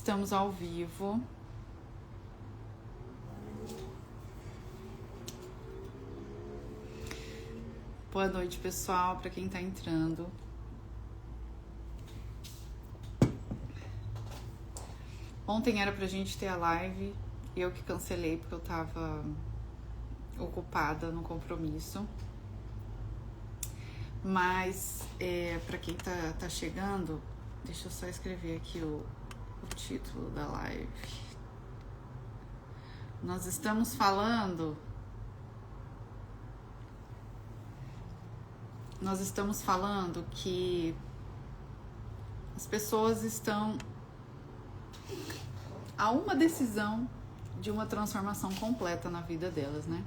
Estamos ao vivo. Boa noite, pessoal, para quem está entrando. Ontem era pra gente ter a live, eu que cancelei porque eu tava ocupada no compromisso. Mas, para quem tá chegando, deixa eu só escrever aqui o título da live. Nós estamos falando que as pessoas estão a uma decisão de uma transformação completa na vida delas, né?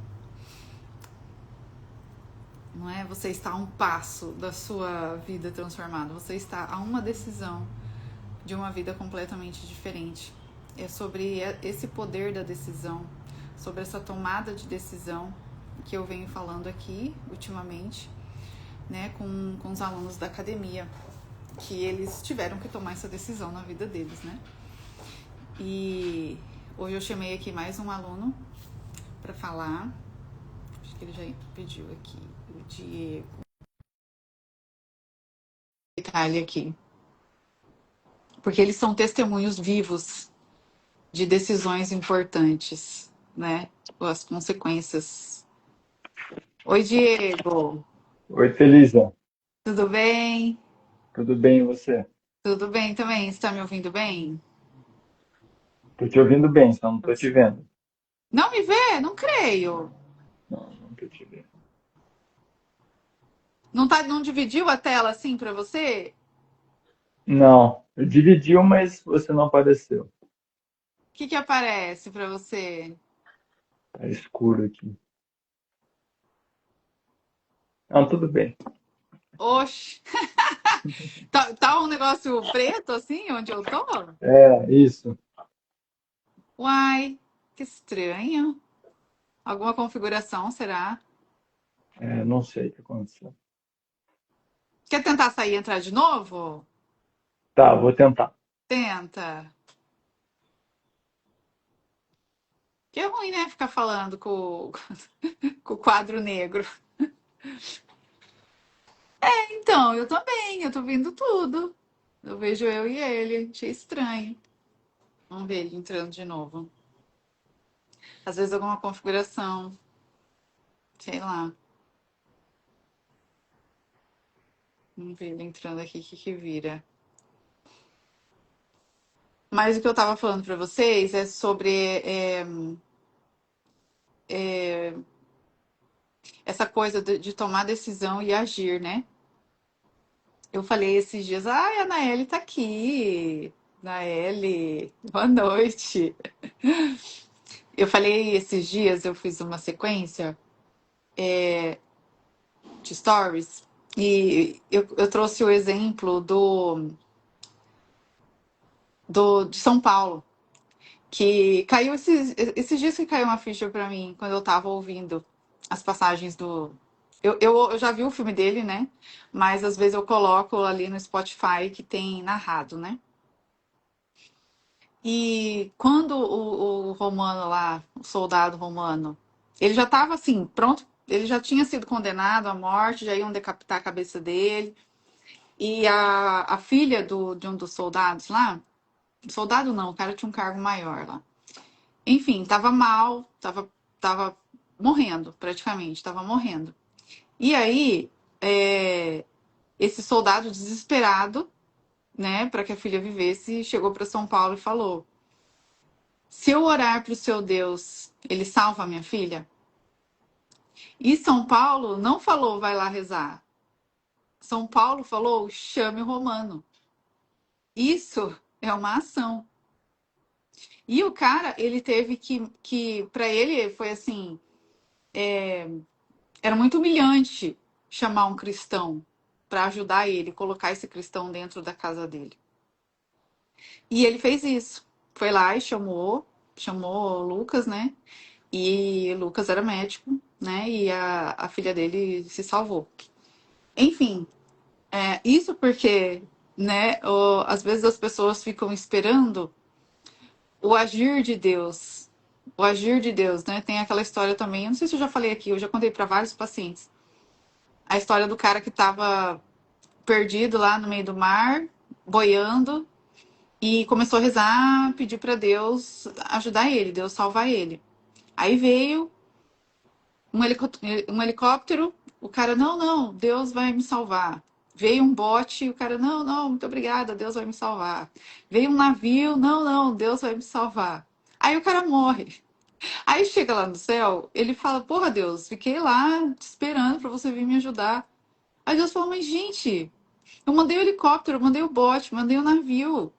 Não é você está a um passo da sua vida transformada, você está a uma decisão de uma vida completamente diferente. É sobre esse poder da decisão, sobre essa tomada de decisão que eu venho falando aqui ultimamente, né, com os alunos da academia, que eles tiveram que tomar essa decisão na vida deles, né? E hoje eu chamei aqui mais um aluno para falar. Acho que ele já pediu aqui, o Diego. Tá ele aqui. Porque eles são testemunhos vivos de decisões importantes, né? As consequências. Oi, Diego. Oi, Felisa. Tudo bem? Tudo bem e você? Tudo bem também. Você tá me ouvindo bem? Tô te ouvindo bem, só não tô te vendo. Não me vê? Não creio. Não tô te vendo. Não dividiu a tela assim para você? Não, eu dividiu, mas você não apareceu. O que aparece para você? Tá escuro aqui. Não, tudo bem. Oxe, tá um negócio preto assim onde eu tô? É, isso. Uai, que estranho. Alguma configuração, será? É, não sei o que aconteceu. Quer tentar sair e entrar de novo? Tá, vou tentar. Tenta. Que é ruim, né? Ficar falando com o quadro negro. Então, eu tô bem, eu tô vendo tudo. Eu vejo eu e ele. Achei estranho. Vamos ver ele entrando de novo. Às vezes alguma configuração. Sei lá. Vamos ver ele entrando aqui, o que vira. Mas o que eu tava falando pra vocês é sobre essa coisa de tomar decisão e agir, né? Eu falei esses dias, ai, a Naeli tá aqui. Naeli, boa noite. Eu falei esses dias, eu fiz uma sequência de stories e eu trouxe o exemplo de São Paulo, que caiu esses dias que caiu uma ficha pra mim, quando eu tava ouvindo as passagens do... Eu já vi o filme dele, né? Mas às vezes eu coloco ali no Spotify que tem narrado, né? E quando o Romano lá, o soldado romano, ele já estava assim, pronto, ele já tinha sido condenado à morte, já iam decapitar a cabeça dele. E a filha de um dos soldados lá, soldado não, o cara tinha um cargo maior lá. Enfim, estava mal, tava morrendo, praticamente, estava morrendo. E aí, esse soldado desesperado, né, para que a filha vivesse, chegou para São Paulo e falou: se eu orar para o seu Deus, ele salva a minha filha? E São Paulo não falou, vai lá rezar. São Paulo falou, chame o Romano. Isso é uma ação. E o cara, ele teve que para ele foi assim, era muito humilhante chamar um cristão para ajudar ele, colocar esse cristão dentro da casa dele. E ele fez isso. Foi lá e chamou o Lucas, né? E Lucas era médico, né? E a filha dele se salvou. Enfim, isso porque, né? Às vezes as pessoas ficam esperando O agir de Deus. O agir de Deus, né? Tem aquela história também, eu não sei se eu já falei aqui, eu já contei para vários pacientes. A história do cara que estava perdido lá no meio do mar, boiando, e começou a rezar, pedir para Deus ajudar ele, Deus salvar ele. Aí veio um helicóptero, o cara, não, não, Deus vai me salvar. Veio um bote, o cara, não, não, muito obrigada, Deus vai me salvar. Veio um navio, não, não, Deus vai me salvar. Aí o cara morre. Aí chega lá no céu, ele fala, porra, Deus, fiquei lá te esperando pra você vir me ajudar. Aí Deus falou, mas gente, eu mandei o helicóptero, eu mandei o bote, mandei o navio.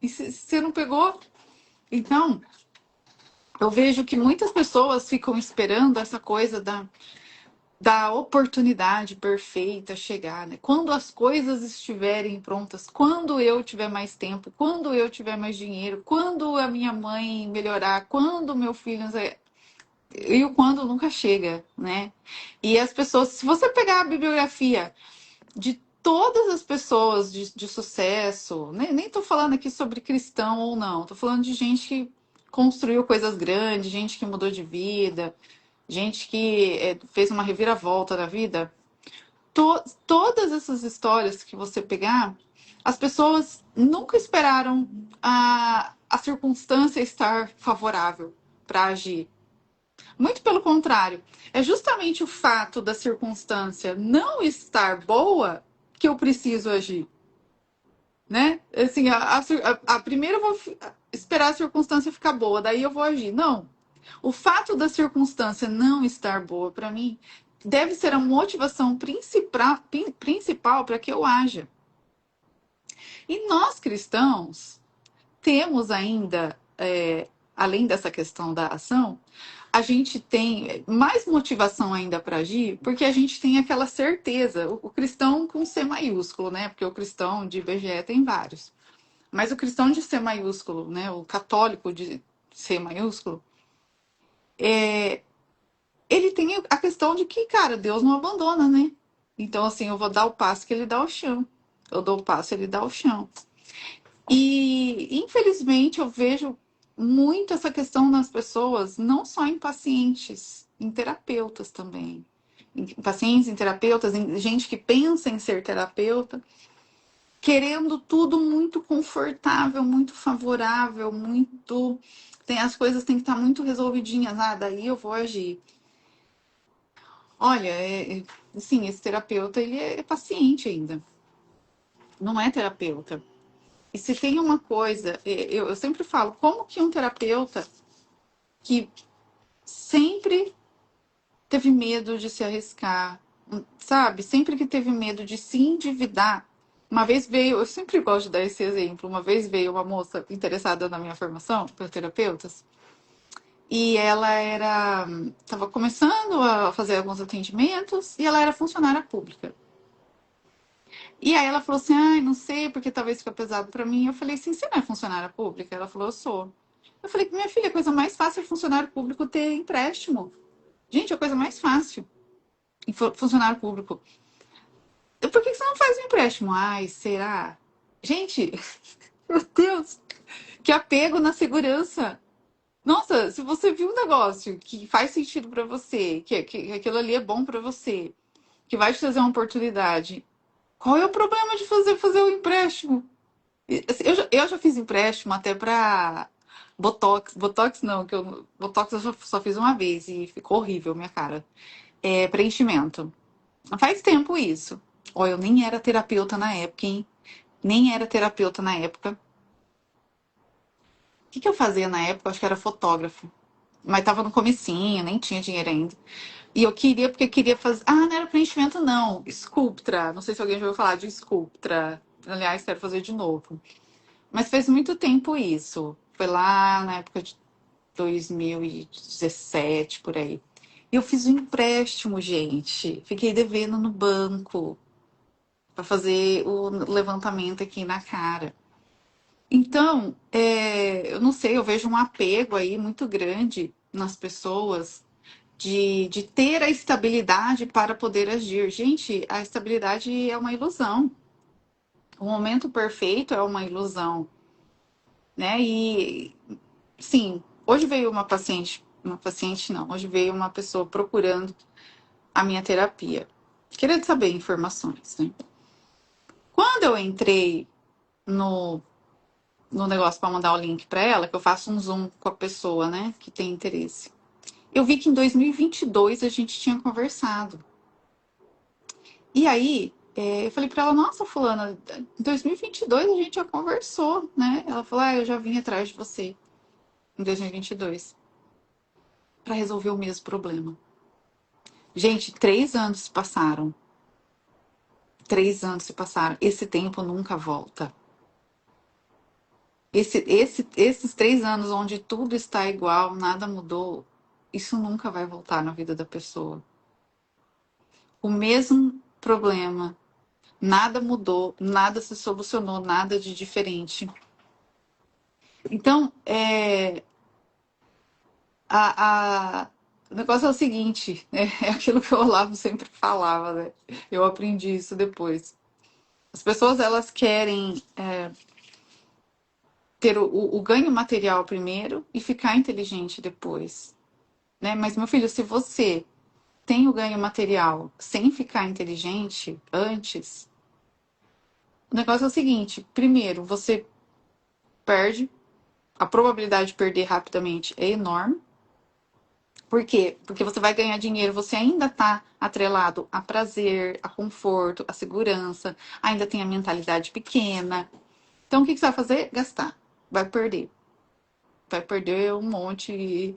E você não pegou? Então, eu vejo que muitas pessoas ficam esperando essa coisa da oportunidade perfeita chegar, né? Quando as coisas estiverem prontas, quando eu tiver mais tempo, quando eu tiver mais dinheiro, quando a minha mãe melhorar, quando o meu filho. E o quando nunca chega, né? E as pessoas, se você pegar a bibliografia de todas as pessoas de sucesso, nem tô falando aqui sobre cristão ou não, tô falando de gente que construiu coisas grandes, gente que mudou de vida, gente que fez uma reviravolta na vida. Todas essas histórias que você pegar, as pessoas nunca esperaram a circunstância estar favorável para agir. Muito pelo contrário, é justamente o fato da circunstância não estar boa que eu preciso agir, né? Assim, primeiro eu vou esperar a circunstância ficar boa, daí eu vou agir. Não. O fato da circunstância não estar boa para mim deve ser a motivação principal para que eu haja. E nós cristãos temos ainda, além dessa questão da ação, a gente tem mais motivação ainda para agir, porque a gente tem aquela certeza, o cristão com C maiúsculo, né? Porque o cristão de IBGE tem vários. Mas o cristão de C maiúsculo, né? O católico de C maiúsculo, ele tem a questão de que, cara, Deus não abandona, né? Então, assim, eu vou dar o passo que ele dá o chão. Eu dou o passo, ele dá o chão. E, infelizmente, eu vejo muito essa questão nas pessoas, não só em pacientes, em terapeutas também. Em pacientes, em terapeutas, em gente que pensa em ser terapeuta, querendo tudo muito confortável, muito favorável, muito. As coisas têm que estar muito resolvidinhas. Ah, daí eu vou agir. Olha, sim, esse terapeuta, ele é paciente ainda. Não é terapeuta. E se tem uma coisa, eu sempre falo, como que um terapeuta que sempre teve medo de se arriscar, sabe? Sempre que teve medo de se endividar. Uma vez veio, eu sempre gosto de dar esse exemplo, uma vez veio uma moça interessada na minha formação para terapeutas, e ela estava começando a fazer alguns atendimentos, e ela era funcionária pública. E aí ela falou assim, ai, não sei, porque talvez fique pesado para mim. Eu falei assim, você não é funcionária pública? Ela falou, eu sou. Eu falei, minha filha, a coisa mais fácil é funcionário público ter empréstimo. Gente, é a coisa mais fácil. Funcionário público. Por que você não faz um empréstimo? Ai, será? Gente, meu Deus, que apego na segurança. Nossa, se você viu um negócio que faz sentido para você, que aquilo ali é bom para você, que vai te trazer uma oportunidade, qual é o problema de fazer o empréstimo? Assim, eu já fiz empréstimo até para Botox. Botox não, Botox eu só fiz uma vez e ficou horrível minha cara. Preenchimento. Faz tempo isso. Ó, eu nem era terapeuta na época, hein? Nem era terapeuta na época. O que eu fazia na época? Eu acho que era fotógrafo. Mas tava no comecinho, nem tinha dinheiro ainda. E eu queria, porque eu queria fazer. Ah, não era preenchimento, não. Sculptra. Não sei se alguém já ouviu falar de Sculptra. Aliás, quero fazer de novo. Mas faz muito tempo isso. Foi lá na época de 2017, por aí. E eu fiz um empréstimo, gente. Fiquei devendo no banco para fazer o levantamento aqui na cara. Então, eu não sei, eu vejo um apego aí muito grande nas pessoas de ter a estabilidade para poder agir. Gente, a estabilidade é uma ilusão. O momento perfeito é uma ilusão, né? E sim, hoje veio uma paciente não, hoje veio uma pessoa procurando a minha terapia, querendo saber informações, né? Quando eu entrei no, no negócio para mandar o link para ela, que eu faço um zoom com a pessoa, né, que tem interesse. Eu vi que em 2022 a gente tinha conversado. E aí, eu falei para ela, nossa, fulana, em 2022 a gente já conversou, né? Ela falou, eu já vim atrás de você em 2022 para resolver o mesmo problema. Gente, 3 anos se passaram. 3 anos se passaram. Esse tempo nunca volta. Esses 3 anos onde tudo está igual, nada mudou, isso nunca vai voltar na vida da pessoa. O mesmo problema, nada mudou, nada se solucionou, nada de diferente. Então, o negócio é o seguinte, né? É aquilo que o Olavo sempre falava, né? Eu aprendi isso depois. As pessoas, elas querem ter o ganho material primeiro e ficar inteligente depois, né? Mas, meu filho, se você tem o ganho material sem ficar inteligente antes, o negócio é o seguinte: primeiro, você perde, a probabilidade de perder rapidamente é enorme. Por quê? Porque você vai ganhar dinheiro, você ainda está atrelado a prazer, a conforto, a segurança, ainda tem a mentalidade pequena. Então, o que você vai fazer? Gastar. Vai perder. Vai perder um monte.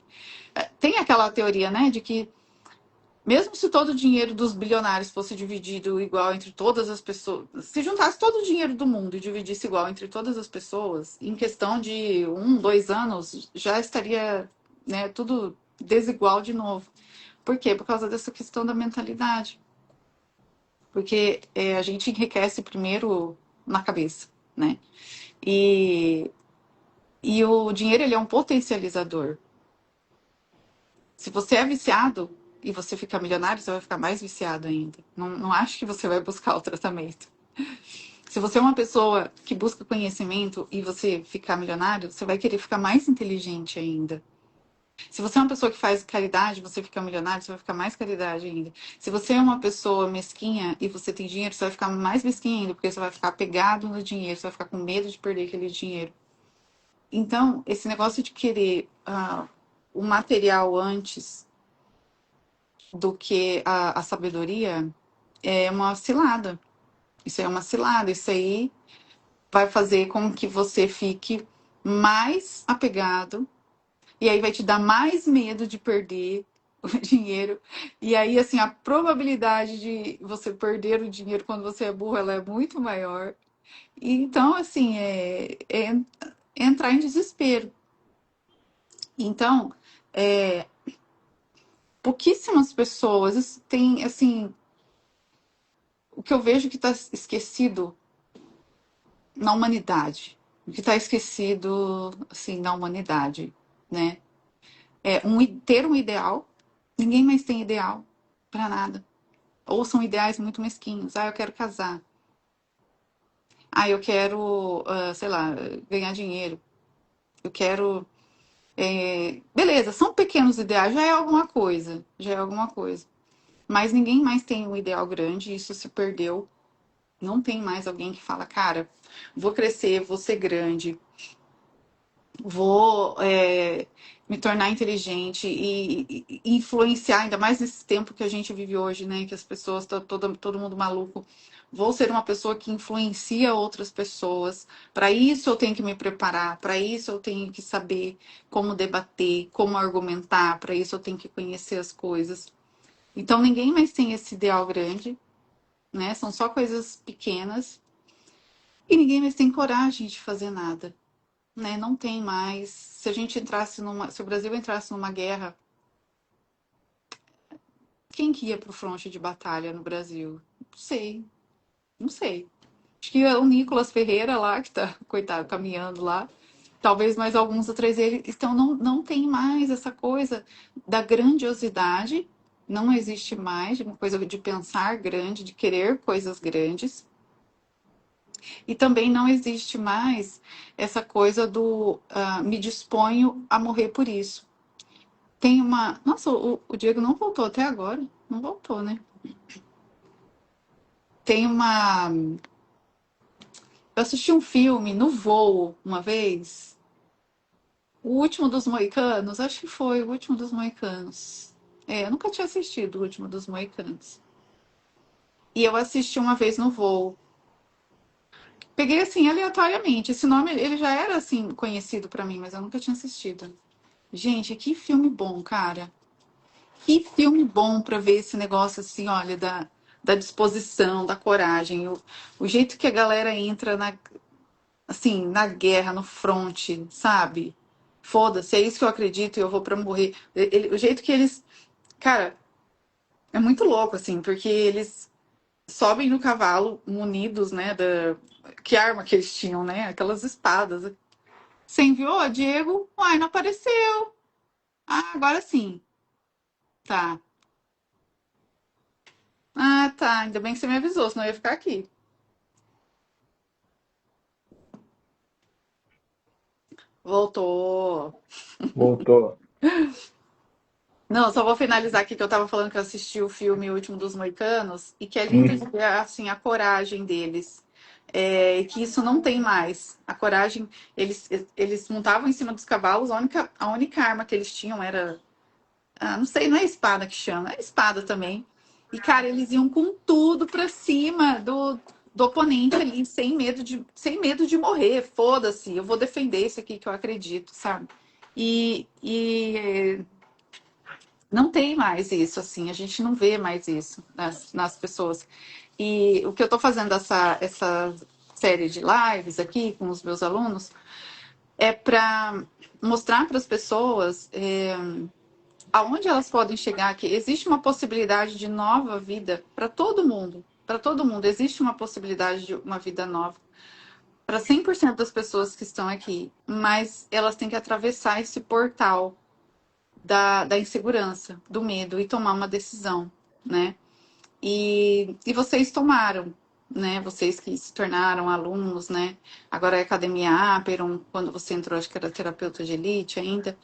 Tem aquela teoria, né, de que mesmo se todo o dinheiro dos bilionários fosse dividido igual entre todas as pessoas, se juntasse todo o dinheiro do mundo e dividisse igual entre todas as pessoas, em questão de 1, 2 anos, já estaria, né, tudo desigual de novo. Por quê? Por causa dessa questão da mentalidade. Porque a gente enriquece primeiro na cabeça, né? E, e o dinheiro, ele é um potencializador. Se você é viciado e você ficar milionário, você vai ficar mais viciado ainda. Não, não acho que você vai buscar o tratamento. Se você é uma pessoa que busca conhecimento e você ficar milionário, você vai querer ficar mais inteligente ainda. Se você é uma pessoa que faz caridade, você fica milionário, você vai ficar mais caridade ainda. Se você é uma pessoa mesquinha e você tem dinheiro, você vai ficar mais mesquinha ainda, porque você vai ficar apegado no dinheiro, você vai ficar com medo de perder aquele dinheiro. Então, esse negócio de querer o material antes do que a sabedoria é uma cilada. Isso é uma cilada. Isso aí vai fazer com que você fique mais apegado e aí vai te dar mais medo de perder o dinheiro. E aí, assim, a probabilidade de você perder o dinheiro quando você é burro, ela é muito maior. E então, assim, é entrar em desespero. Então, pouquíssimas pessoas têm, assim, o que eu vejo que está esquecido na humanidade. O que está esquecido, assim, na humanidade, né? Ter um ideal. Ninguém mais tem ideal para nada. Ou são ideais muito mesquinhos. Eu quero casar. Eu quero, sei lá, ganhar dinheiro. Eu quero. Beleza, são pequenos ideais, já é alguma coisa. Já é alguma coisa. Mas ninguém mais tem um ideal grande, isso se perdeu. Não tem mais alguém que fala, cara, vou crescer, vou ser grande, vou me tornar inteligente e influenciar, ainda mais nesse tempo que a gente vive hoje, né? Que as pessoas estão todo mundo maluco. Vou ser uma pessoa que influencia outras pessoas. Para isso eu tenho que me preparar, para isso eu tenho que saber como debater, como argumentar, para isso eu tenho que conhecer as coisas. Então ninguém mais tem esse ideal grande, né? São só coisas pequenas e ninguém mais tem coragem de fazer nada, né? Não tem mais. Se o Brasil entrasse numa guerra, quem que ia pro fronte de batalha no Brasil? Não sei, não sei. Acho que é o Nicolas Ferreira lá, que tá, coitado, caminhando lá. Talvez mais alguns atrás dele. Então não tem mais essa coisa da grandiosidade. Não existe mais uma coisa de pensar grande, de querer coisas grandes. E também não existe mais essa coisa do me disponho a morrer por isso. Tem uma. Nossa, o Diego não voltou até agora. Não voltou, né? Tem uma. Eu assisti um filme no voo uma vez. O Último dos Moicanos, acho que foi o Último dos Moicanos. É, eu nunca tinha assistido o Último dos Moicanos. E eu assisti uma vez no voo. Peguei assim aleatoriamente. Esse nome ele já era assim conhecido pra mim, mas eu nunca tinha assistido. Gente, que filme bom, cara. Que filme bom pra ver esse negócio assim, olha, da disposição, da coragem, o jeito que a galera entra assim, na guerra, no fronte, sabe? Foda-se, é isso que eu acredito e eu vou pra morrer. O jeito que eles, cara, é muito louco assim, porque eles sobem no cavalo munidos, né, que arma que eles tinham, né? Aquelas espadas. Você enviou, Diego? Uai, não apareceu. Ah, agora sim. Tá. Ah, tá. Ainda bem que você me avisou, senão eu ia ficar aqui. Voltou. Voltou. Não, só vou finalizar aqui que eu tava falando que eu assisti o filme O Último dos Moicanos e que é lindo de Hum. ver assim, a coragem deles. É, e que isso não tem mais. A coragem, eles montavam em cima dos cavalos, a única arma que eles tinham era não sei, não é espada que chama, é espada também. E, cara, eles iam com tudo pra cima do oponente ali, sem medo de morrer. Foda-se, eu vou defender isso aqui que eu acredito, sabe? E não tem mais isso, assim, a gente não vê mais isso nas pessoas. E o que eu tô fazendo essa série de lives aqui com os meus alunos é para mostrar para as pessoas aonde elas podem chegar, que existe uma possibilidade de nova vida para todo mundo. Para todo mundo existe uma possibilidade de uma vida nova. Para 100% das pessoas que estão aqui. Mas elas têm que atravessar esse portal da insegurança, do medo e tomar uma decisão, né? E vocês tomaram, né? Vocês que se tornaram alunos, né? Agora é Academia Aperon, quando você entrou, acho que era terapeuta de elite ainda.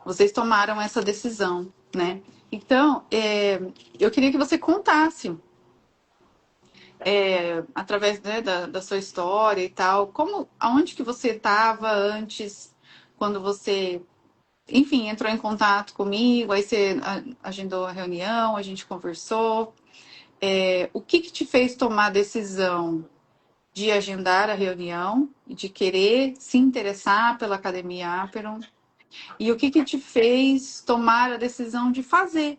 Vocês tomaram essa decisão, né? Então, eu queria que você contasse, através, né, da sua história e tal, aonde que você estava antes, quando você, enfim, entrou em contato comigo, aí você agendou a reunião, a gente conversou. O que te fez tomar a decisão de agendar a reunião, de querer se interessar pela Academia Aperon? E o que te fez tomar a decisão de fazer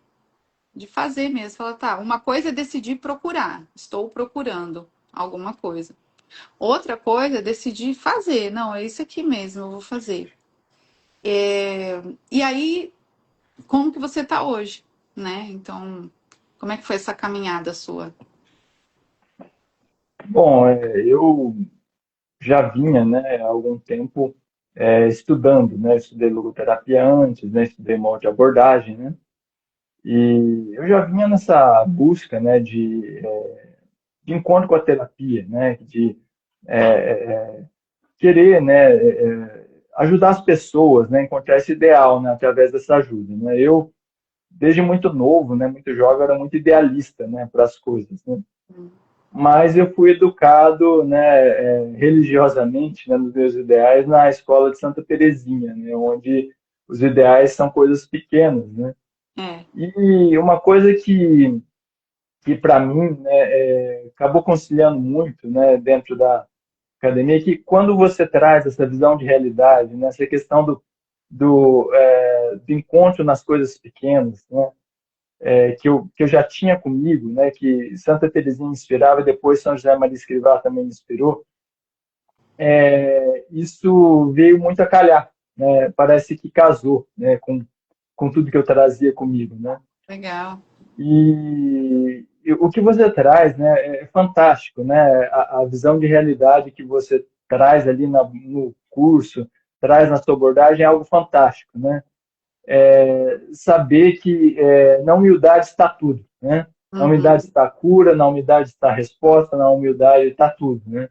mesmo? Falar, tá, uma coisa é decidir procurar, estou procurando alguma coisa. Outra coisa é decidir fazer, não, é isso aqui mesmo, eu vou fazer. E aí, como que você está hoje, né? Então, como é que foi essa caminhada sua? Bom, eu já vinha, né, há algum tempo estudando, né? Estudei logoterapia antes, né? Estudei molde de abordagem, né? E eu já vinha nessa busca, né, de encontro com a terapia, né? De querer, né, ajudar as pessoas, né, encontrar esse ideal, né, através dessa ajuda, né? Eu, desde muito novo, né, muito jovem, era muito idealista, né, para as coisas, né? Mas eu fui educado, né, religiosamente, né, nos meus ideais na escola de Santa Teresinha, né, onde os ideais são coisas pequenas, né? É, E uma coisa que para mim, né, acabou conciliando muito, né, dentro da academia, que quando você traz essa visão de realidade, né, essa questão do encontro nas coisas pequenas, né, que eu já tinha comigo, né, que Santa Teresinha me inspirava e depois São José Maria Escrivá também me inspirou, isso veio muito a calhar, né, parece que casou, né, com tudo que eu trazia comigo, né. legal. E o que você traz, né, é fantástico, né? A visão de realidade que você traz ali no curso, traz na sua abordagem é algo fantástico, né? Saber que na humildade está tudo, né? Na humildade Uhum, está a cura, na humildade está a resposta, na humildade está tudo, né?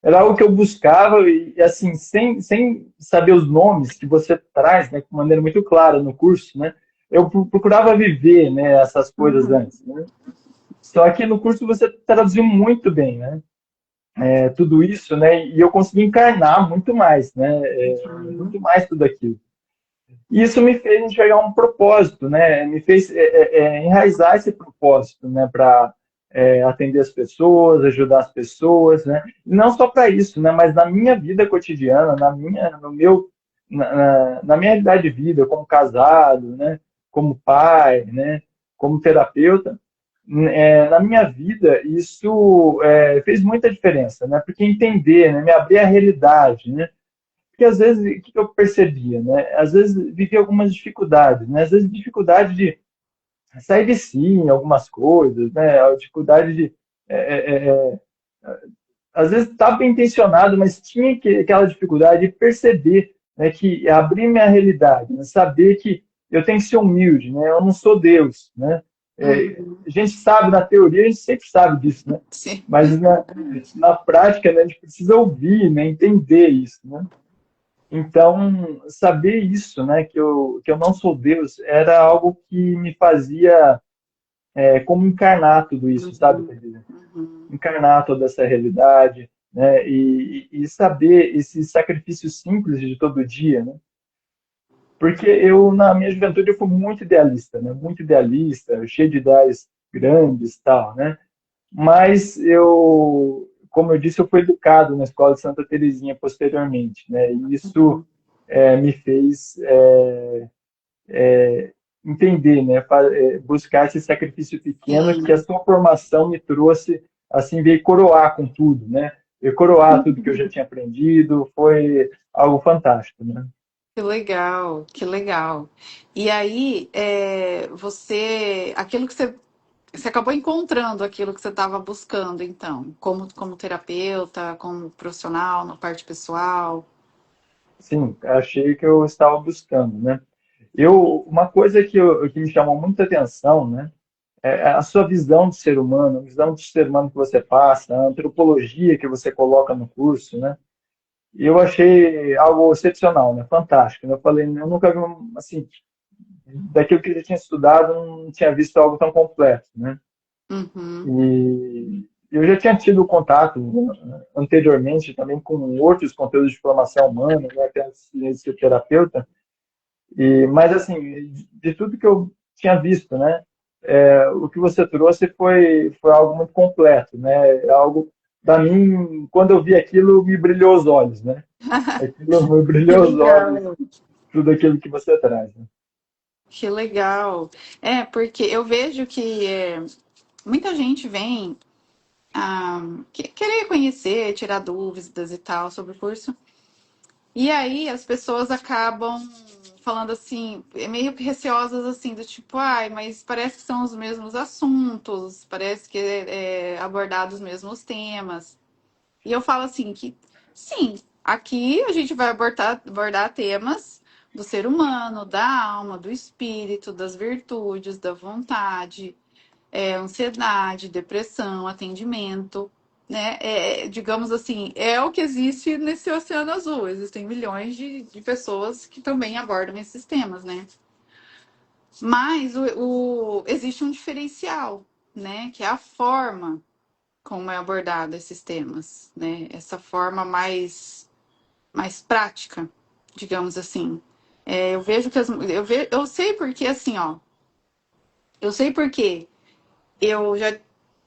era algo que eu buscava e, assim, sem saber os nomes que você traz, né, de maneira muito clara no curso, né, eu procurava viver, né, essas coisas Uhum. antes, né. Só que no curso você traduziu muito bem, né, tudo isso, né, e eu consegui encarnar muito mais, né, muito mais tudo aquilo. E isso me fez enxergar um propósito, né? Me fez enraizar esse propósito, né? Para atender as pessoas, ajudar as pessoas, né? E não só para isso, né? Mas na minha vida cotidiana, no meu, na minha realidade de vida, como casado, né? Como pai, né? Como terapeuta, na minha vida isso fez muita diferença, né? Porque entender, né? Me abrir a realidade, né? Porque às vezes, o que eu percebia, né? Às vezes vivia algumas dificuldades, né? Às vezes dificuldade de sair de si em algumas coisas, né? A dificuldade de... é, é, é, às vezes estava bem intencionado, mas tinha aquela dificuldade de perceber, né, que abrir minha realidade, né? Saber que eu tenho que ser humilde, né? Eu não sou Deus, né? Uhum. A gente sabe, na teoria, a gente sempre sabe disso, né? Sim. Mas na prática, né, a gente precisa ouvir, né? Entender isso, né? Então, saber isso, né, que eu não sou Deus, era algo que me fazia como encarnar tudo isso, sabe, Uhum. Pedro? Uhum. Encarnar toda essa realidade, né, e saber esse sacrifício simples de todo dia, né? Porque eu, na minha juventude, eu fui muito idealista, né? Muito idealista, cheio de ideias grandes e tal, né? Mas eu, como eu disse, eu fui educado na escola de Santa Teresinha posteriormente, né? E isso me fez entender, né? Buscar esse sacrifício pequeno que a Sim. sua formação me trouxe, assim, veio coroar com tudo, né? Veio coroar tudo que eu já tinha aprendido, foi algo fantástico, né? Que legal, que legal. E aí, aquilo que você acabou encontrando aquilo que você estava buscando, então, como terapeuta, como profissional, na parte pessoal. Sim, achei que eu estava buscando, né? Uma coisa que me chamou muita atenção, né? É a sua visão de ser humano, a visão de ser humano que você passa, a antropologia que você coloca no curso, né? E eu achei algo excepcional, né? Fantástico, né? Eu falei, eu nunca vi, assim, daquilo que eu já tinha estudado, não tinha visto algo tão completo, né? Uhum. E eu já tinha tido contato anteriormente também com outros conteúdos de formação humana, né? Até antes de ser terapeuta, mas assim, de tudo que eu tinha visto, né? O que você trouxe foi algo muito completo, né? Algo, para mim, quando eu vi aquilo, me brilhou os olhos, né? Aquilo me Que brilhou os olhos, legal. tudo aquilo que você traz, né? Que legal. Porque eu vejo que muita gente vem querer conhecer, tirar dúvidas e tal sobre o curso. E aí as pessoas acabam falando assim, meio que receosas assim, do tipo, ai, mas parece que são os mesmos assuntos, parece que é abordado os mesmos temas. E eu falo assim que sim, aqui a gente vai abordar temas do ser humano, da alma, do espírito, das virtudes, da vontade, ansiedade, depressão, atendimento, né? Digamos assim, é o que existe nesse oceano azul. Existem milhões de pessoas que também abordam esses temas, né? Mas existe um diferencial, né? Que é a forma como é abordado esses temas, né? Essa forma mais prática, digamos assim. Eu vejo que eu sei porque assim, ó, eu sei porque eu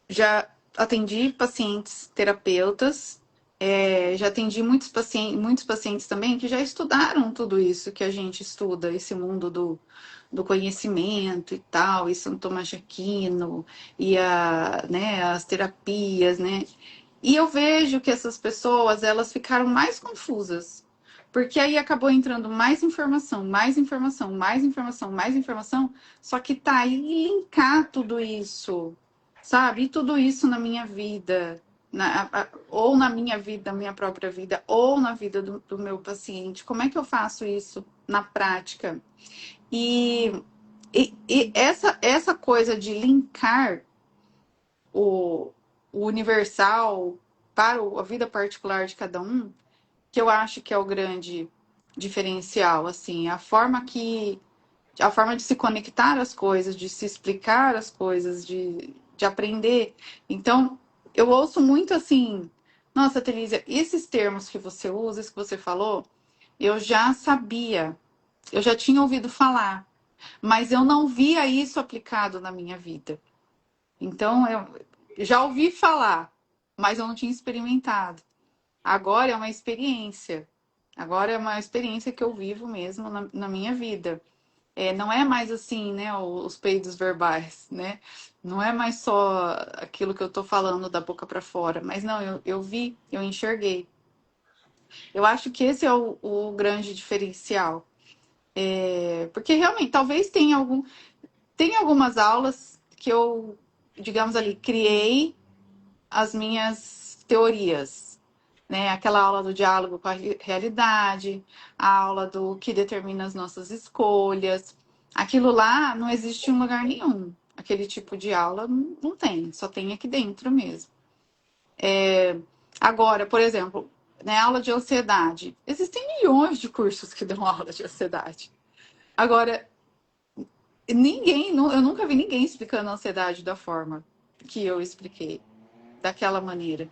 já atendi pacientes terapeutas, já atendi muitos pacientes também que já estudaram tudo isso que a gente estuda, esse mundo do conhecimento e tal, e São Tomás de Aquino, e né, as terapias, né? E eu vejo que essas pessoas, elas ficaram mais confusas. Porque aí acabou entrando mais informação, mais informação, mais informação, mais informação. Só que tá aí linkar tudo isso, sabe? E tudo isso na minha vida, ou na minha vida, na minha própria vida, ou na vida do meu paciente. Como é que eu faço isso na prática? E, e essa coisa de linkar o, o universal para a vida particular de cada um, que eu acho que é o grande diferencial, assim, a forma de se conectar às coisas, de se explicar as coisas, de aprender. Então, eu ouço muito assim, nossa, Telísia, esses termos que você usa, isso que você falou, eu já sabia, eu já tinha ouvido falar, mas eu não via isso aplicado na minha vida. Então, eu já ouvi falar, mas eu não tinha experimentado. Agora é uma experiência. Agora é uma experiência que eu vivo mesmo na minha vida. Não é mais assim, né, os peidos verbais, né? Não é mais só aquilo que eu tô falando da boca para fora, mas não, eu vi, eu enxerguei. Eu acho que esse é o grande diferencial. Porque realmente, talvez tenha algumas aulas que eu, digamos ali, criei as minhas teorias, né? Aquela aula do diálogo com a realidade, a aula do que determina as nossas escolhas. Aquilo lá não existe em lugar nenhum. Aquele tipo de aula não tem, só tem aqui dentro mesmo. Agora, por exemplo, né, aula de ansiedade. Existem milhões de cursos que dão aula de ansiedade. Agora, eu nunca vi ninguém explicando a ansiedade da forma que eu expliquei, daquela maneira.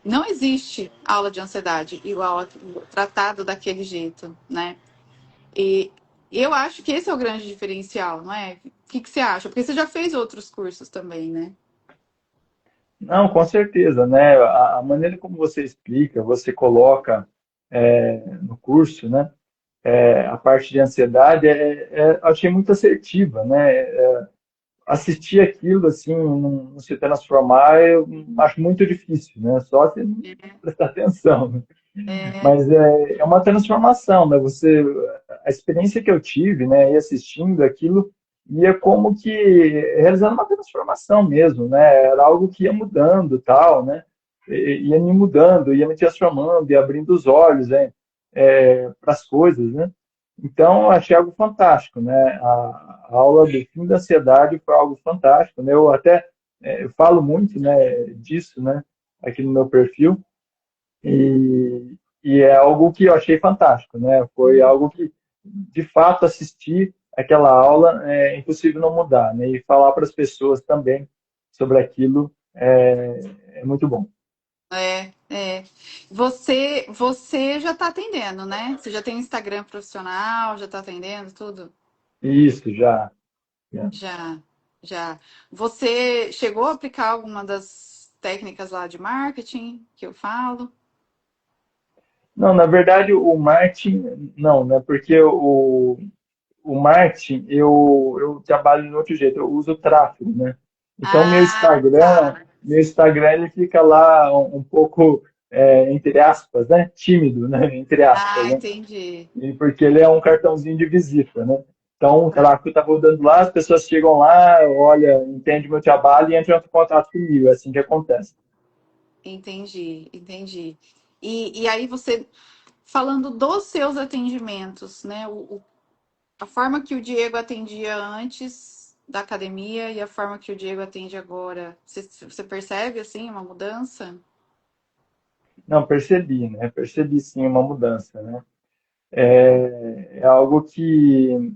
Não existe aula de ansiedade igual tratado daquele jeito, né? E eu acho que esse é o grande diferencial, não é? O que você acha? Porque você já fez outros cursos também, né? Não, com certeza, né? A maneira como você explica, você coloca no curso, né? A parte de ansiedade, achei muito assertiva, né? Assistir aquilo assim, não se transformar, eu acho muito difícil, né? Só se não prestar atenção, né? É, Mas é uma transformação, né? A experiência que eu tive, né, e assistindo aquilo, ia como que realizando uma transformação mesmo, né? Era algo que ia mudando, tal, né? Ia me mudando, ia me transformando, ia abrindo os olhos, né, para as coisas, né? Então, eu achei algo fantástico, né? A aula do fim da ansiedade foi algo fantástico, né? Eu até eu falo muito, né, disso, né, aqui no meu perfil. E é algo que eu achei fantástico, né? Foi algo que, de fato, assistir aquela aula é impossível não mudar, né? E falar para as pessoas também sobre aquilo é muito bom. é. Você já está atendendo, né? Você já tem um Instagram profissional, já está atendendo tudo? Isso, já. Já. Já, já. Você chegou a aplicar alguma das técnicas lá de marketing que eu falo? Não, na verdade, o marketing, não, né? Porque o marketing, eu trabalho de outro jeito, eu uso o tráfego, né? Então, Ah, tá. meu Instagram, ele fica lá um pouco, entre aspas, né? Tímido, né? Entre aspas, Ah, né? entendi. E porque ele é um cartãozinho de visita, né? Então, o tráfego está rodando lá, as pessoas chegam lá, olha, entende meu trabalho e entram em contato comigo, é assim que acontece. Entendi, entendi. E aí você, falando dos seus atendimentos, né? A forma que o Diego atendia antes da academia e a forma que o Diego atende agora, você percebe, assim, uma mudança? Não, percebi, né? Percebi sim uma mudança, né? É algo que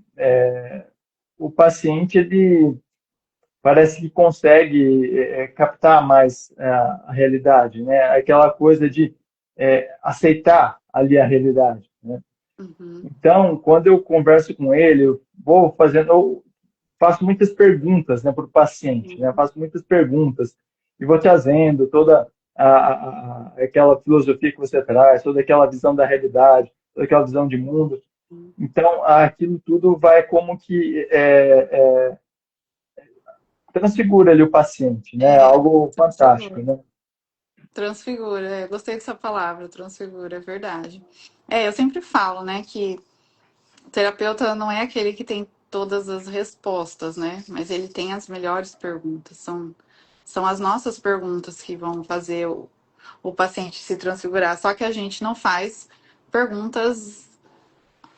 o paciente, ele parece que consegue captar mais a realidade, né? Aquela coisa de aceitar ali a realidade, né? Uhum, Então, quando eu converso com ele, eu faço muitas perguntas, né, para o paciente, né? Eu faço muitas perguntas e vou trazendo toda aquela filosofia que você traz, toda aquela visão da realidade, toda aquela visão de mundo. Então, aquilo tudo vai como que transfigura ali o paciente, né? Algo fantástico, transfigura. né? Transfigura, gostei dessa palavra, transfigura, é verdade. Eu sempre falo, né, que o terapeuta não é aquele que tem todas as respostas, né? Mas ele tem as melhores perguntas. São as nossas perguntas que vão fazer o paciente se transfigurar. Só que a gente não faz perguntas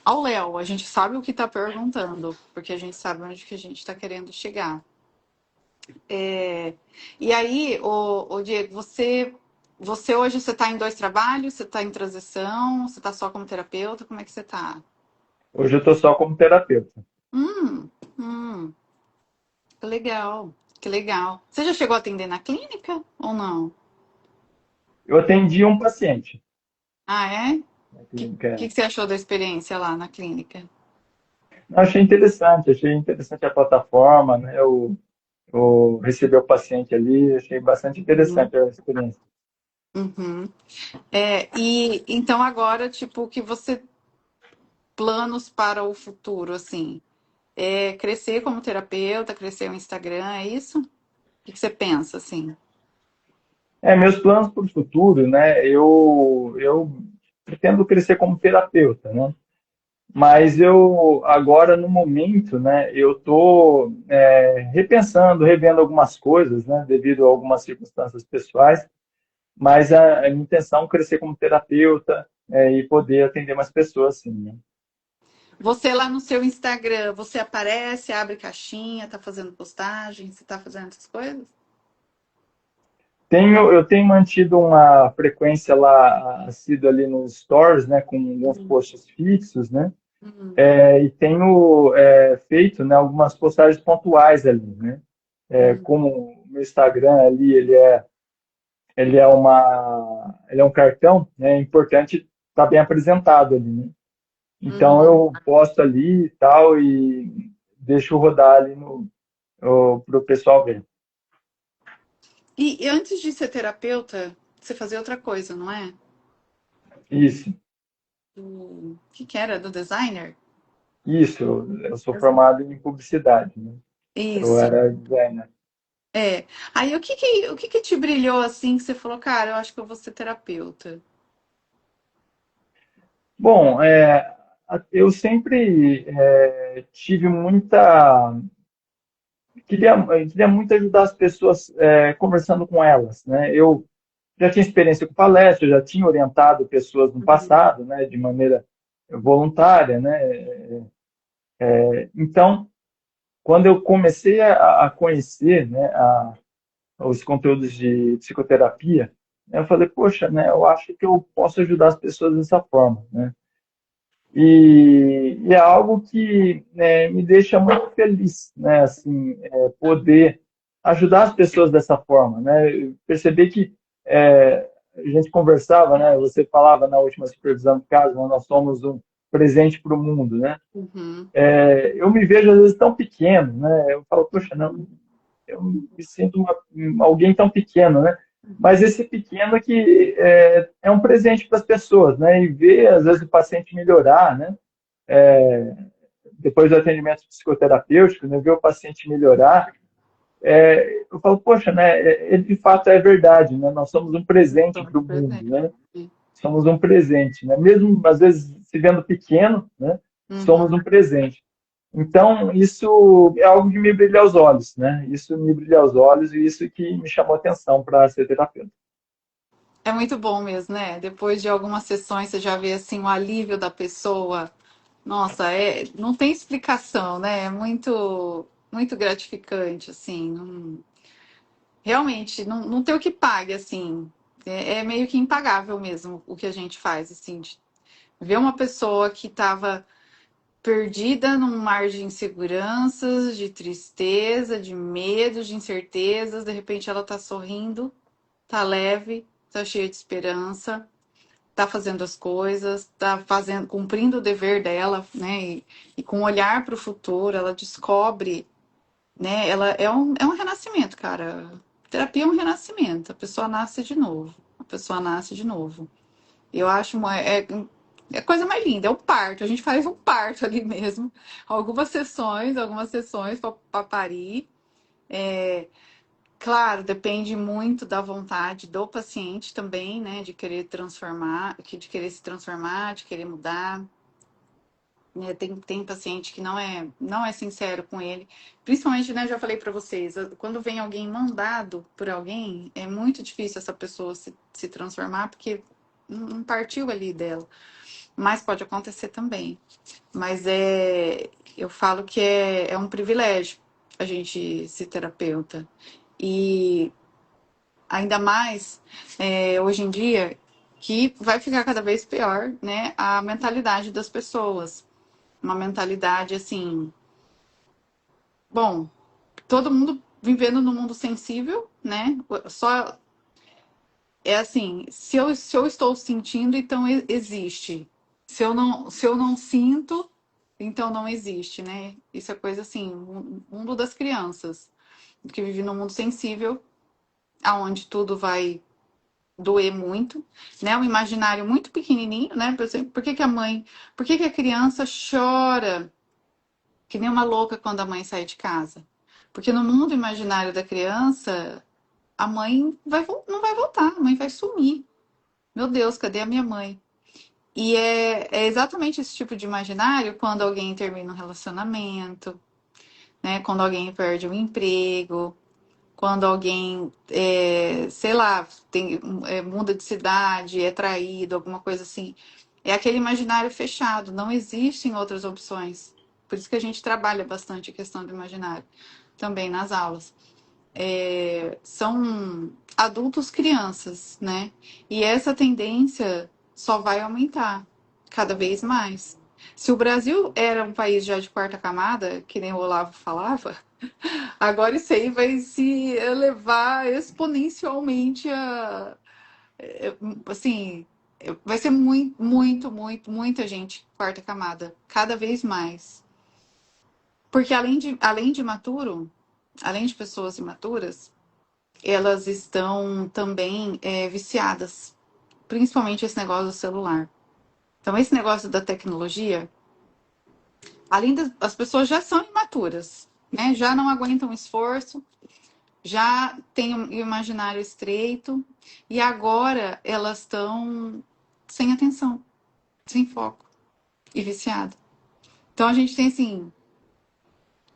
ao léu. A gente sabe o que está perguntando, porque a gente sabe onde que a gente está querendo chegar. E aí, o Diego, você Você está em 2 trabalhos? Você está em transição? Você está só como terapeuta? Como é que você está? Hoje eu estou só como terapeuta. Hum, hum, que legal, que legal. Você já chegou a atender na clínica ou não? Eu atendi um paciente Ah, é? O na que, clínica. que você achou da experiência lá na clínica? Eu achei interessante a plataforma, né? Eu recebi o paciente ali, achei bastante Uhum, interessante a experiência. uhum. E então agora, tipo, o que você planos para o futuro, assim? É crescer como terapeuta, crescer o Instagram, é isso? O que você pensa, assim? Meus planos para o futuro, né? Eu pretendo crescer como terapeuta, né? Mas eu agora no momento, né? Eu estou repensando, revendo algumas coisas, né? Devido a algumas circunstâncias pessoais. Mas a minha intenção é crescer como terapeuta e poder atender mais pessoas, sim, né? Você lá no seu Instagram, você aparece, abre caixinha, tá fazendo postagem, você tá fazendo essas coisas? Eu tenho mantido uma frequência lá assídua ali nos stories, né, com alguns posts fixos, né, Hum, e tenho feito, né, algumas postagens pontuais ali, né, hum, como o meu Instagram ali, ele é um cartão, né, é importante estar bem apresentado ali, né. Então uhum. eu posto ali e tal e deixo rodar ali no para o pessoal ver. E antes de ser terapeuta, você fazia outra coisa, não é? Isso, O que era? Do designer? isso. Eu sou formado em publicidade, né? Eu Isso. era designer. É. Aí o que que te brilhou assim que você falou, cara, eu acho que eu vou ser terapeuta? Bom, eu sempre tive muita. Queria muito ajudar as pessoas conversando com elas, né? Eu já tinha experiência com palestra, já tinha orientado pessoas no Uhum, passado, né, de maneira voluntária, né? Então, quando eu comecei a conhecer, né, os conteúdos de psicoterapia, eu falei, poxa, né, eu acho que eu posso ajudar as pessoas dessa forma, né? E é algo que me deixa muito feliz, né? Assim, poder ajudar as pessoas dessa forma, né? Perceber que a gente conversava, né? Você falava na última supervisão de caso, né, nós somos um presente para o mundo, né? uhum, Eu me vejo às vezes tão pequeno, né? Eu falo, poxa, não, eu me sinto alguém tão pequeno, né? Mas esse pequeno que é um presente para as pessoas, né? E ver, às vezes, o paciente melhorar, né? Depois do atendimento psicoterapêutico, né? Ver o paciente melhorar, eu falo, poxa, né? Ele de fato é verdade, né? Nós somos um presente tô para o mundo, presente. né? Somos um presente, né? Mesmo às vezes se vendo pequeno, né? Somos Uhum. um presente. Então, isso é algo que me brilha aos olhos, né? Isso me brilha aos olhos e isso que me chamou a atenção para ser terapeuta. É muito bom mesmo, né? Depois de algumas sessões você já vê assim o alívio da pessoa. Nossa, não tem explicação, né? É muito gratificante, assim. Realmente, não tem o que pague, assim. É meio que impagável mesmo o que a gente faz, assim, de ver uma pessoa que estava perdida num mar de inseguranças, de tristeza, de medo, de incertezas, de repente ela tá sorrindo, tá leve, tá cheia de esperança, tá fazendo as coisas, tá fazendo, cumprindo o dever dela, né? E com um olhar para o futuro, ela descobre, né? Ela é um renascimento, cara. Terapia é um renascimento. A pessoa nasce de novo. A pessoa nasce de novo. Eu acho é a coisa mais linda, é o parto. A gente faz um parto ali mesmo. Algumas sessões para parir. Claro, depende muito da vontade do paciente também, né? De querer transformar, de querer se transformar, de querer mudar. Né? Tem paciente que não é sincero com ele. Principalmente, né? Já falei para vocês, quando vem alguém mandado por alguém, é muito difícil essa pessoa se transformar, porque não partiu ali dela. Mas pode acontecer também. Mas eu falo que é um privilégio a gente ser terapeuta. E Ainda mais hoje em dia, que vai ficar cada vez pior, né? A mentalidade das pessoas. Uma mentalidade assim, bom, todo mundo vivendo no mundo sensível, né? Só é assim, se eu estou sentindo, então existe. Se eu não sinto, então não existe, né? Isso é coisa assim, mundo das crianças, que vive no mundo sensível, aonde tudo vai doer muito, né? Um imaginário muito pequenininho, né? Por exemplo, por que que a criança chora que nem uma louca quando a mãe sai de casa? Porque no mundo imaginário da criança, a mãe não vai voltar, a mãe vai sumir. Meu Deus, cadê a minha mãe? E é exatamente esse tipo de imaginário quando alguém termina um relacionamento, né? Quando alguém perde um emprego, quando alguém, sei lá, muda de cidade, é traído, alguma coisa assim. É aquele imaginário fechado, não existem outras opções. Por isso que a gente trabalha bastante a questão do imaginário, também nas aulas. São adultos crianças, né? E essa tendência só vai aumentar cada vez mais. Se o Brasil era um país já de quarta camada, que nem o Olavo falava, agora isso aí vai se elevar exponencialmente assim, vai ser muito, muito, muito, muita gente quarta camada, cada vez mais. Porque além de imaturo, além de pessoas imaturas, elas estão também viciadas, principalmente esse negócio do celular. Então, esse negócio da tecnologia, além das as pessoas já são imaturas, né? Já não aguentam esforço, já têm um imaginário estreito, e agora elas estão sem atenção, sem foco e viciada. Então, a gente tem, assim,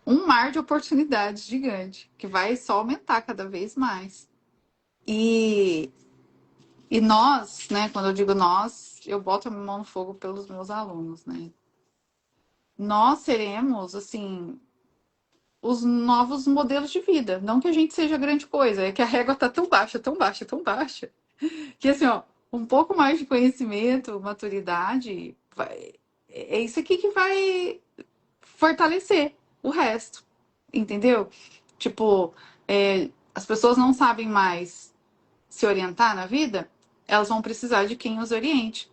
um mar de oportunidades gigante, que vai só aumentar cada vez mais. E E nós, né, quando eu digo nós, eu boto a mão no fogo pelos meus alunos, né? Nós seremos, assim, os novos modelos de vida. Não que a gente seja grande coisa, é que a régua tá tão baixa, tão baixa, tão baixa, que assim, ó, um pouco mais de conhecimento, maturidade, é isso aqui que vai fortalecer o resto, entendeu? Tipo, as pessoas não sabem mais se orientar na vida, elas vão precisar de quem os oriente.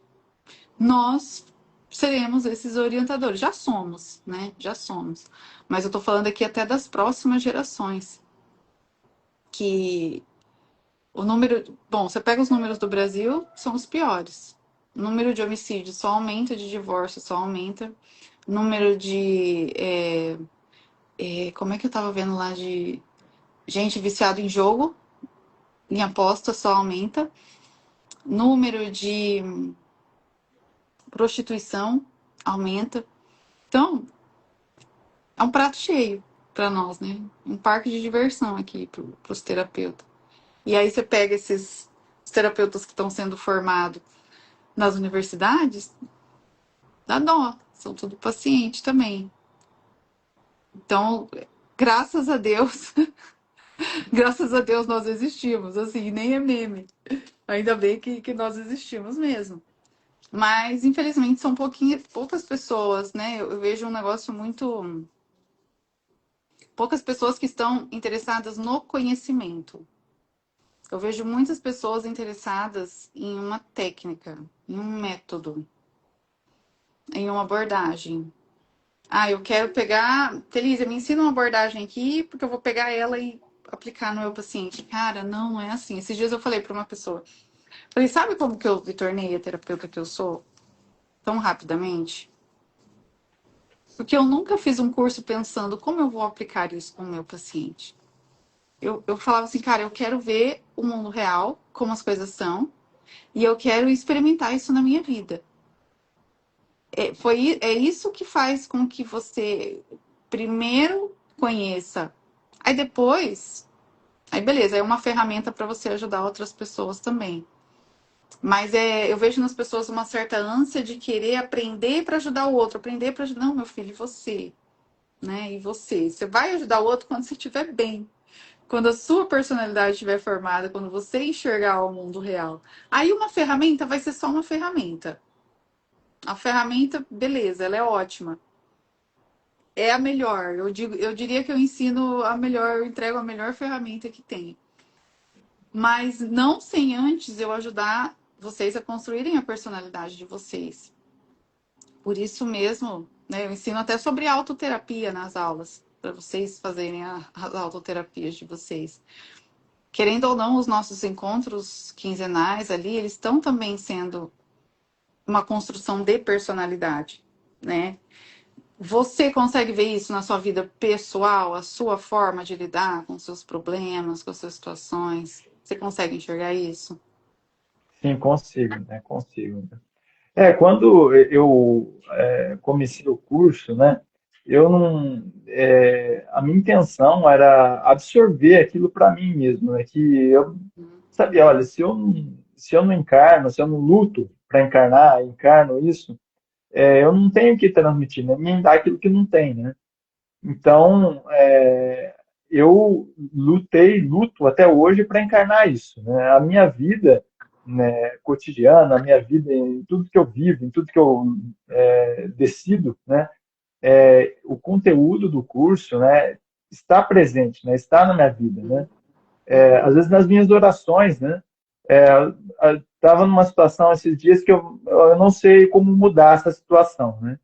Nós seremos esses orientadores. Já somos, né? Já somos. Mas eu tô falando aqui até das próximas gerações. Que o número. Bom, você pega os números do Brasil, são os piores. O número de homicídios só aumenta, de divórcio só aumenta. O número de. Como é que eu tava vendo lá de gente viciada em jogo, em aposta, só aumenta. Número de prostituição aumenta. Então, é um prato cheio para nós, né? Um parque de diversão aqui para os terapeutas. E aí você pega os terapeutas que estão sendo formados nas universidades, dá dó, são tudo paciente também. Então, graças a Deus, graças a Deus nós existimos, assim, nem é meme. Ainda bem que nós existimos mesmo. Mas, infelizmente, são poucas pessoas, né? Eu vejo um negócio muito. Poucas pessoas que estão interessadas no conhecimento. Eu vejo muitas pessoas interessadas em uma técnica, em um método, em uma abordagem. Ah, eu quero pegar. Felícia, me ensina uma abordagem aqui, porque eu vou pegar ela e aplicar no meu paciente. Cara, não é assim. Esses dias eu falei para uma pessoa. Falei, sabe como que eu me tornei a terapeuta que eu sou? Tão rapidamente? Porque eu nunca fiz um curso pensando como eu vou aplicar isso com o meu paciente. Eu falava assim, cara, eu quero ver o mundo real, como as coisas são, e eu quero experimentar isso na minha vida. É isso que faz com que você primeiro conheça. Aí depois, aí beleza, é uma ferramenta para você ajudar outras pessoas também. Mas eu vejo nas pessoas uma certa ânsia de querer aprender para ajudar o outro, aprender para ajudar. Não, meu filho, você, né? E você vai ajudar o outro quando você estiver bem. Quando a sua personalidade estiver formada, quando você enxergar o mundo real. Aí uma ferramenta vai ser só uma ferramenta. A ferramenta, beleza, ela é ótima. É a melhor. Eu diria que eu ensino a melhor, eu entrego a melhor ferramenta que tem. Mas não sem antes eu ajudar vocês a construírem a personalidade de vocês. Por isso mesmo, né, eu ensino até sobre autoterapia nas aulas, para vocês fazerem as autoterapias de vocês. Querendo ou não, os nossos encontros quinzenais ali, eles estão também sendo uma construção de personalidade, né? Você consegue ver isso na sua vida pessoal, a sua forma de lidar com seus problemas, com as suas situações? Você consegue enxergar isso? Sim, consigo, né? Consigo. Né? Quando eu comecei o curso, né? Eu não, a minha intenção era absorver aquilo para mim mesmo, né? Que eu sabia, olha, se eu não encarno, se eu não luto para encarnar, encarno isso, eu não tenho que transmitir, né? Nem dar aquilo que não tem, né? Então, eu luto até hoje para encarnar isso, né? A minha vida, né, cotidiana, a minha vida em tudo que eu vivo, em tudo que eu decido, né? O conteúdo do curso, né, está presente, né? Está na minha vida, né? Às vezes nas minhas orações, né? Estava numa situação esses dias que eu não sei como mudar essa situação, né?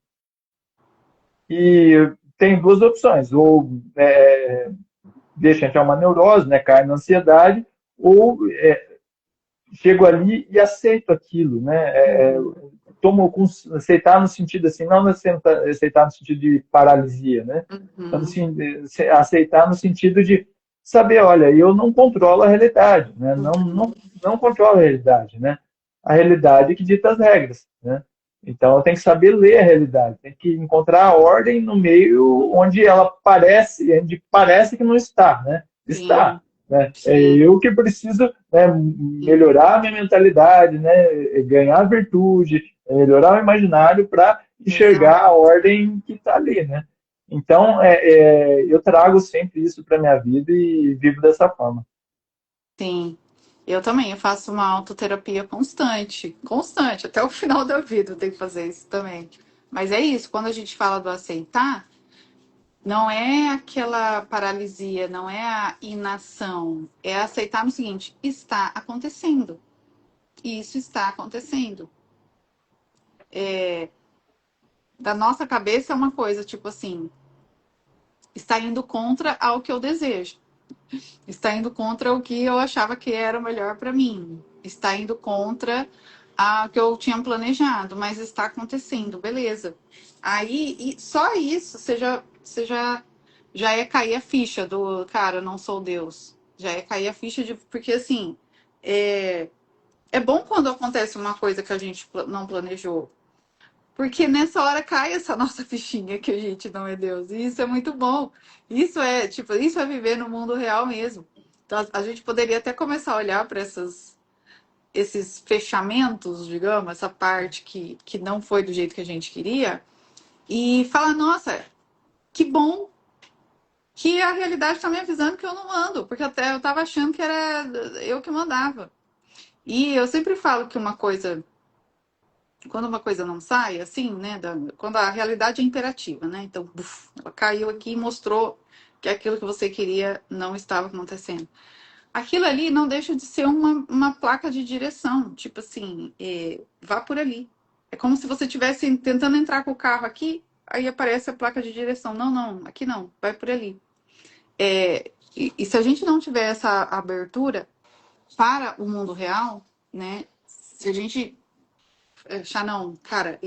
E tem duas opções, ou deixa entrar uma neurose, né, cai na ansiedade, ou chego ali e aceito aquilo, né, tomo aceitar no sentido assim, não aceitar no sentido de paralisia, né, então, Uhum, assim, aceitar no sentido de saber, olha, eu não controlo a realidade, né, uhum, não controlo a realidade, né, a realidade que dita as regras, né. Então, eu tenho que saber ler a realidade, tem que encontrar a ordem no meio onde parece que não está, né? Está, sim, né? É sim, eu que preciso, né, sim, melhorar a minha mentalidade, né, ganhar virtude, melhorar o imaginário para enxergar exato, a ordem que está ali, né? Então, eu trago sempre isso para minha vida e vivo dessa forma. sim. Eu também, eu faço uma autoterapia constante, constante, até o final da vida eu tenho que fazer isso também. Mas é isso, quando a gente fala do aceitar, não é aquela paralisia, não é a inação, é aceitar no seguinte, está acontecendo. Isso está acontecendo. Da nossa cabeça é uma coisa, tipo assim, está indo contra ao que eu desejo. Está indo contra o que eu achava que era o melhor para mim. Está indo contra o que eu tinha planejado, mas está acontecendo, beleza. Aí, só isso, já é cair a ficha do cara, eu não sou Deus. Já é cair a ficha de. Porque assim, é, é bom quando acontece uma coisa que a gente não planejou. Porque nessa hora cai essa nossa fichinha que a gente não é Deus. E isso é muito bom. Isso é, tipo, isso é viver no mundo real mesmo. Então, a gente poderia até começar a olhar para esses fechamentos, digamos, essa parte que não foi do jeito que a gente queria, e falar, nossa, que bom que a realidade está me avisando que eu não mando, porque até eu estava achando que era eu que mandava. E eu sempre falo que uma coisa quando uma coisa não sai, assim, né? Quando a realidade é imperativa, né? Então, buf, ela caiu aqui e mostrou que aquilo que você queria não estava acontecendo. Aquilo ali não deixa de ser uma placa de direção, tipo assim, vá por ali. É como se você estivesse tentando entrar com o carro aqui, aí aparece a placa de direção. Não, não, aqui não, vai por ali. E se a gente não tiver essa abertura para o mundo real, né? Se a gente Shannon, cara,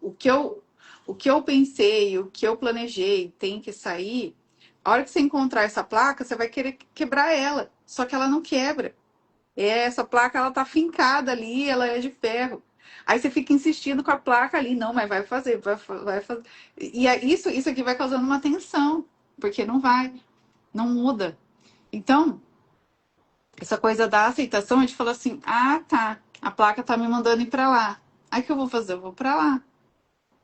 o que eu pensei, o que eu planejei tem que sair. A hora que você encontrar essa placa, você vai querer quebrar ela. Só que ela não quebra. Essa placa, ela tá fincada ali, ela é de ferro. Aí você fica insistindo com a placa ali, não, mas vai fazer, vai fazer. E isso aqui vai causando uma tensão, porque não vai, não muda. Então, essa coisa da aceitação, a gente fala assim: ah, tá, a placa tá me mandando ir pra lá. Aí o que eu vou fazer? Eu vou pra lá.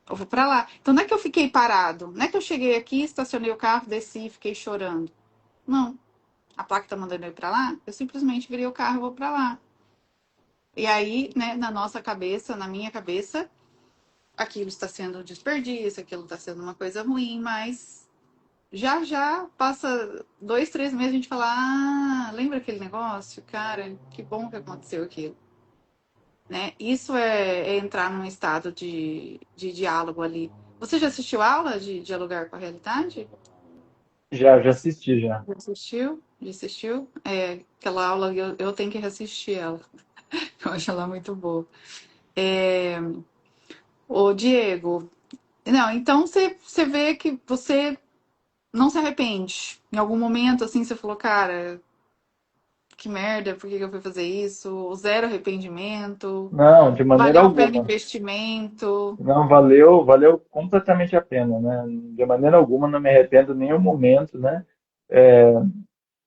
Eu vou pra lá. Então não é que eu fiquei parado. Não é que eu cheguei aqui, estacionei o carro, desci e fiquei chorando. Não. a placa tá mandando eu ir pra lá, eu simplesmente virei o carro e vou pra lá. E aí, né, na nossa cabeça, na minha cabeça, aquilo está sendo um desperdício, aquilo está sendo uma coisa ruim, mas já já passa 2, 3 meses a gente fala, ah, lembra aquele negócio? Cara, que bom que aconteceu aquilo. Né? Isso é entrar num estado de diálogo ali. Você já assistiu aula de dialogar com a realidade? Já assisti já. Já assistiu? Já assistiu? É, aquela aula eu tenho que reassistir ela. Eu acho ela muito boa. É, ô, Diego, não, então você vê que você não se arrepende. Em algum momento, assim, você falou, cara, que merda, por que que eu fui fazer isso? Zero arrependimento, Não, de maneira valeu a pena o alguma. investimento. Não, valeu completamente a pena, né? De maneira alguma não me arrependo em nenhum momento, né?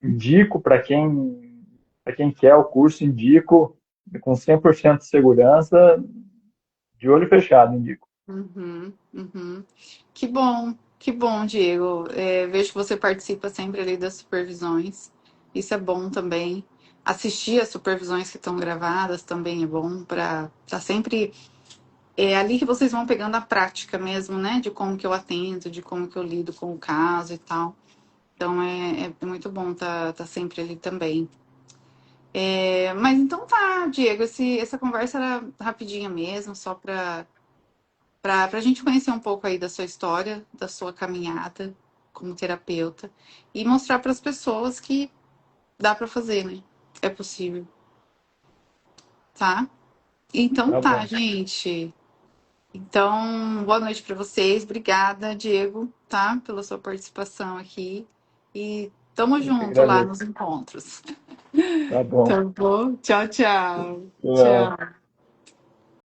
Indico para quem quer o curso, indico com 100% de segurança, de olho fechado, indico. Uhum, uhum. Que bom, Diego. É, vejo que você participa sempre ali das supervisões. Isso é bom também. Assistir as supervisões que estão gravadas também é bom para estar sempre. É ali que vocês vão pegando a prática mesmo, né? De como que eu atendo, de como que eu lido com o caso e tal. Então é muito bom tá sempre ali também. É, mas então tá, Diego, essa conversa era rapidinha mesmo, só para a gente conhecer um pouco aí da sua história, da sua caminhada como terapeuta e mostrar para as pessoas que dá para fazer, né? É possível, tá? Então Tá tá, bom. gente. Então, boa noite para vocês. Obrigada, Diego, tá? Pela sua participação aqui. E tamo Eu que junto lá agradeço. nos encontros. Tá bom. Tá bom? Tchau, tchau. Tchau. Tchau.